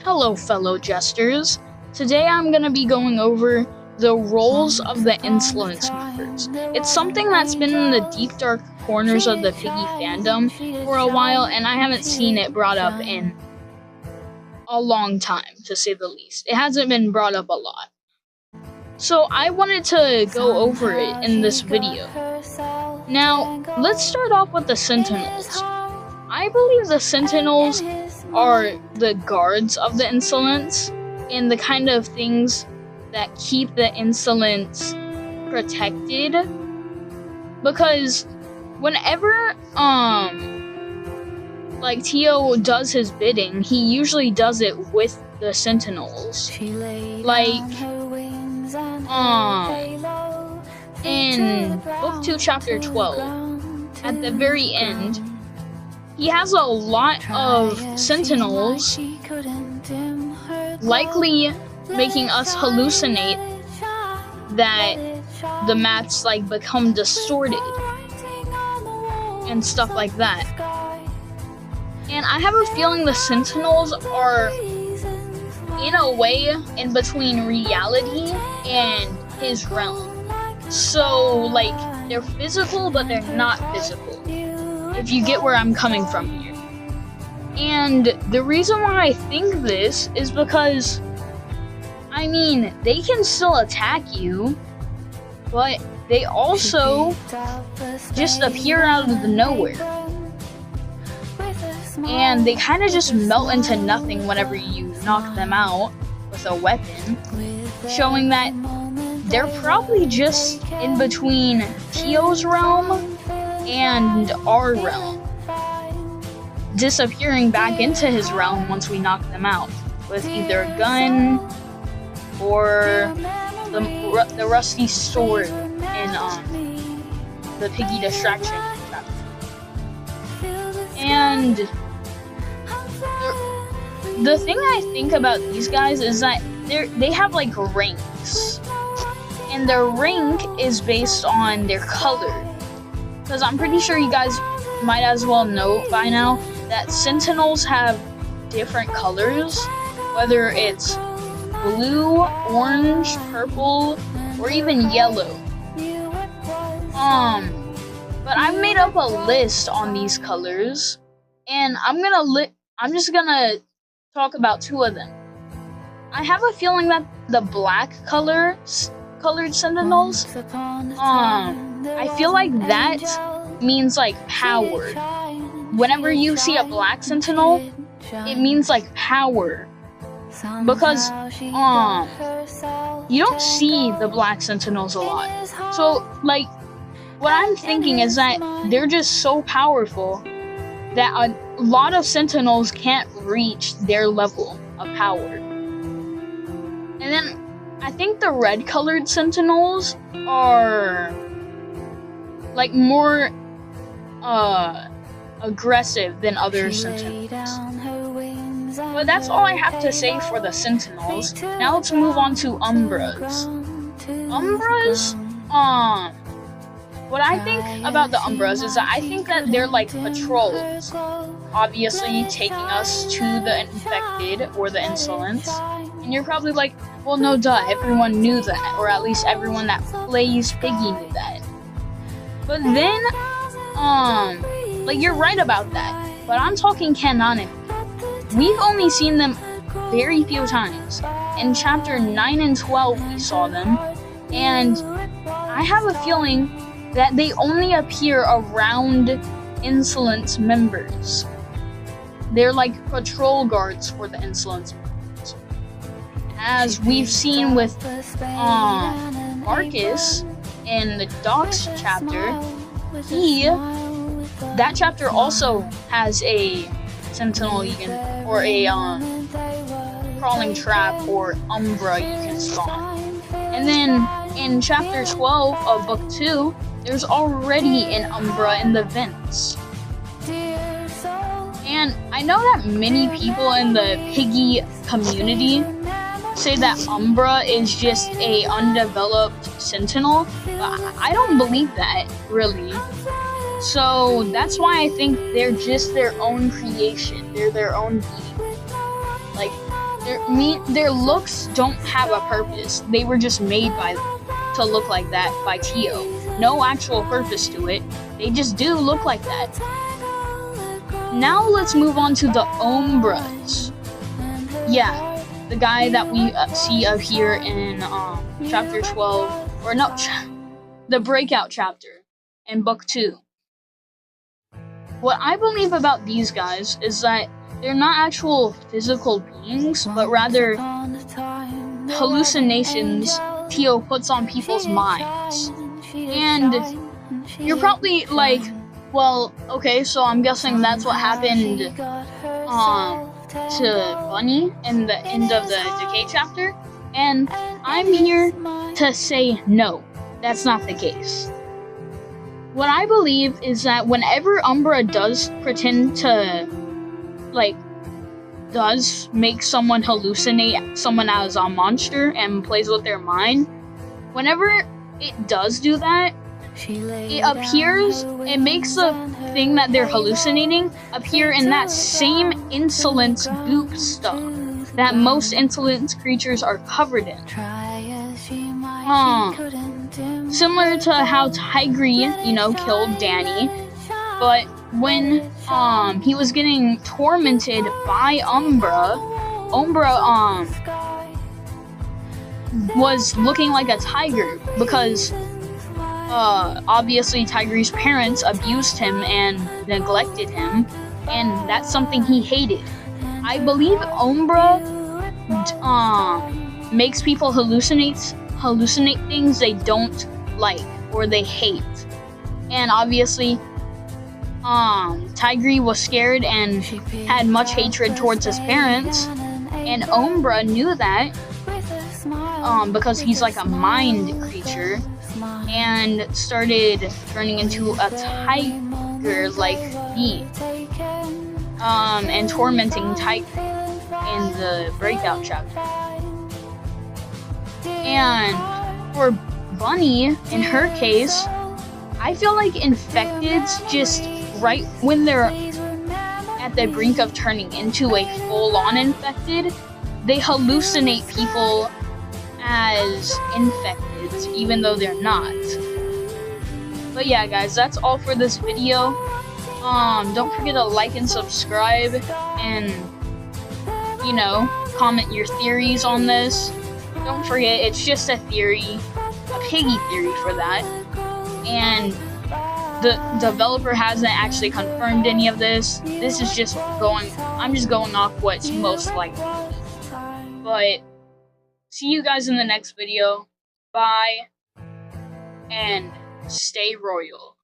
Hello, fellow jesters. Today I'm going to be going over the roles of the Insolence members. It's something that's been in the deep dark corners of the Piggy fandom for a while, and I haven't seen it brought up in a long time, to say the least. It hasn't been brought up a lot. So I wanted to go over it in this video. Now, let's start off with the Sentinels. I believe the Sentinels are the guards of the Insolence and the kind of things that keep the Insolence protected, because whenever like Tio does his bidding, he usually does it with the Sentinels. Like in book 2 chapter 12, at the very end, he has a lot of Sentinels, likely making us hallucinate that the maps like become distorted and stuff like that. And I have a feeling the Sentinels are, in a way, in between reality and his realm. So, like, they're physical, but they're not physical, if you get where I'm coming from here. And the reason why I think this is because, I mean, they can still attack you, but they also just appear out of the nowhere. And they kind of just melt into nothing whenever you knock them out with a weapon, showing that they're probably just in between Tio's realm and our realm, disappearing back into his realm once we knock them out with either a gun or the rusty sword in the Piggy distraction chapter. And the thing I think about these guys is that they have like ranks, and their rank is based on their color. Because I'm pretty sure you guys might as well know by now that Sentinels have different colors, whether it's blue, orange, purple, or even yellow. But I've made up a list on these colors, and I'm just gonna talk about two of them. I have a feeling that the black colored Sentinels, I feel like that means like power. Whenever you see a black Sentinel, it means like power. Because you don't see the black Sentinels a lot. So like, what I'm thinking is that they're just so powerful that a lot of Sentinels can't reach their level of power. And then I think the red colored Sentinels are like more aggressive than other Sentinels. But that's all I have to say for the Sentinels. Now let's move on to Umbras. Umbras, what I think about the Umbras is that I think that they're like patrols, obviously taking us to the infected or the Insolence. And you're probably like, well, no duh, everyone knew that, or at least everyone that plays Piggy knew that. But then, like, you're right about that, but I'm talking canonically. We've only seen them very few times. In chapter 9 and 12 we saw them, and I have a feeling that they only appear around Insolence members. They're like patrol guards for the Insolence members. As we've seen with Marcus in the Docks chapter, that chapter also has a Sentinel you can, or a crawling trap or Umbra you can spawn. And then in chapter 12 of book 2, there's already an Umbra in the vents. And I know that many people in the Piggy community say that Umbra is just a undeveloped Sentinel, but I don't believe that, really. So that's why I think they're just their own creation. They're their own being. Like, their looks don't have a purpose. They were just made to look like that by Tio. No actual purpose to it. They just do look like that. Now let's move on to the Umbras. Yeah, the guy that we see up here in chapter 12, or no, the breakout chapter in book 2. What I believe about these guys is that they're not actual physical beings, but rather hallucinations Tio puts on people's minds. And you're probably like, well, okay, so I'm guessing that's what happened to Bunny in the end of the Decay chapter. And I'm here to say no, that's not the case. What I believe is that whenever Umbra does pretend to, does make someone hallucinate someone as a monster and plays with their mind, whenever it does do that, it makes the thing that they're hallucinating appear in that same insolence goop stuff that most insolence creatures are covered in. Similar to how Tigry, killed Danny, but when he was getting tormented by Umbra was looking like a tiger because obviously Tigry's parents abused him and neglected him, and that's something he hated. I believe Umbra makes people hallucinate things they don't like or they hate. And obviously Tigry was scared and had much hatred towards his parents, and Umbra knew that because he's like a mind creature, and started turning into a tiger like me, and tormenting Tigry in the breakout chapter. And for Bunny, in her case, I feel like infecteds just right when they're at the brink of turning into a full-on infected, they hallucinate people as infected, even though they're not. But yeah, guys, that's all for this video. Don't forget to like and subscribe, and comment your theories on this. Don't forget, it's just a theory, a Piggy theory for that, and the developer hasn't actually confirmed any of this. This is just I'm just going off what's most likely. But see you guys in the next video. Bye, and stay royal.